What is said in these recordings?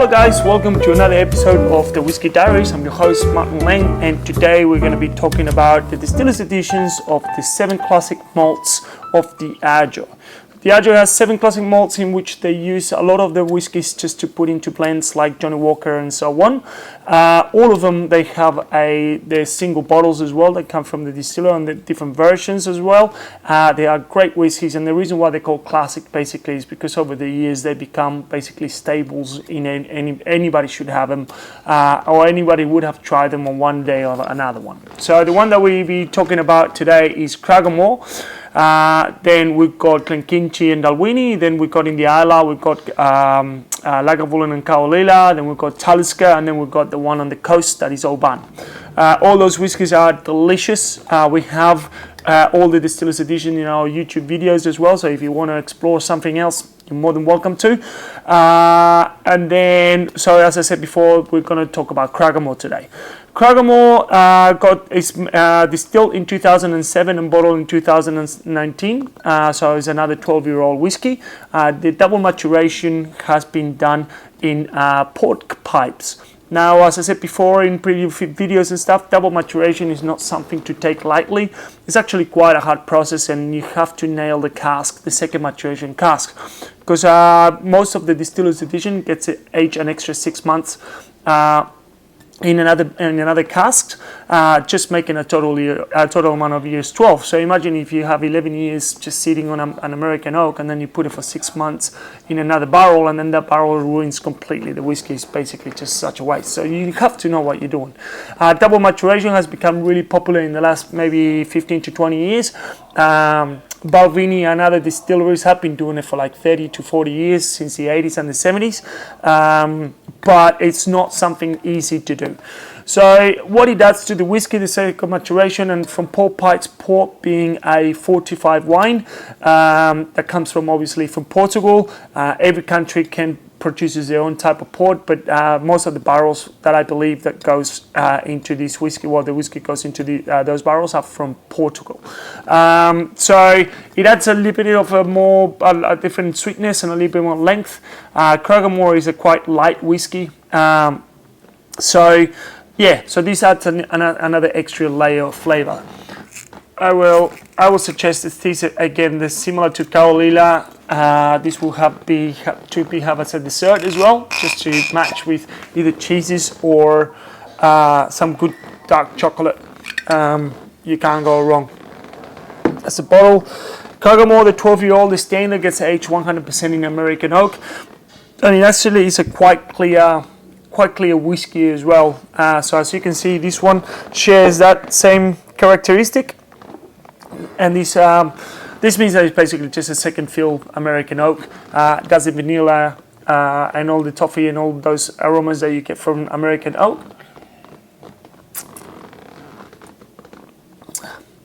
Hello guys, welcome to another episode of the Whisky Diaries. I'm your host Martin Lang, and today we're going to be talking about the distillers editions of the 7 classic malts of the Diageo. The Diageo has 7 classic malts in which they use a lot of the whiskies just to put into blends like Johnnie Walker and so on. All of them, they have they're single bottles as well. They come from the distiller and the different versions as well. They are great whiskies, and the reason why they're called classic basically is because over the years they become basically staples. Anybody should have them, or anybody would have tried them on one day or another one. So the one that we'll be talking about today is Cragganmore. Then we've got Glenkinchie and Dalwhinnie. Then we've got in the Isla, we've got Lagavulin and Kaolila. Then we've got Talisker, and then we've got the one on the coast that is Oban. All those whiskies are delicious. We have all the distillers edition in our YouTube videos as well. So if you want to explore something else, you're more than welcome to. And then, so as I said before, we're going to talk about Cragganmore today. Cragganmore is distilled in 2007 and bottled in 2019, so it's another 12-year-old whiskey. The double maturation has been done in pork pipes. Now, as I said before in previous videos and stuff, double maturation is not something to take lightly. It's actually quite a hard process, and you have to nail the cask, the second maturation cask, because most of the distillers edition gets aged an extra 6 months in another cask, just making a total amount of years 12. So imagine if you have 11 years just sitting on an American oak, and then you put it for 6 months in another barrel, and then that barrel ruins completely. The whiskey is basically just such a waste. So you have to know what you're doing. Double maturation has become really popular in the last maybe 15 to 20 years. Balvenie and other distilleries have been doing it for like 30 to 40 years, since the 80s and the 70s, but it's not something easy to do. So what it does to the whiskey, the second maturation, and from pork pipes, pork being a fortified wine that comes from obviously from Portugal. Every country produces their own type of port, but most of the barrels that I believe that goes into this whiskey, the whiskey goes into those barrels, are from Portugal. So it adds a little bit of a different sweetness and a little bit more length. Cragganmore is a quite light whiskey. So this adds another extra layer of flavor. I will suggest that this again, this similar to Kaolila. This will have as a dessert as well, just to match with either cheeses or some good dark chocolate. You can't go wrong. That's a bottle. Cragganmore, the 12-year-old, the standard, gets aged 100% in American oak, and it actually is a quite clear whiskey as well. So as you can see, this one shares that same characteristic, and this means that it's basically just a second fill American oak. Does the vanilla and all the toffee and all those aromas that you get from American oak.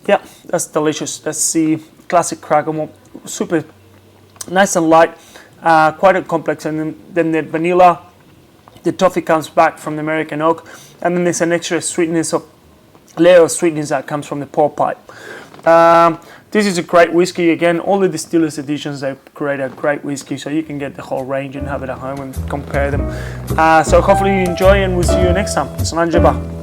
Yeah, that's delicious. That's the classic Cragganmore. Super nice and light, quite a complex, and then the vanilla, the toffee comes back from the American oak, and then there's an extra layer of sweetness that comes from the pork pipe. This is a great whiskey. Again, all the distillers editions, they create a great whiskey, so you can get the whole range and have it at home and compare them. So hopefully you enjoy, and we'll see you next time. Salam Jabba.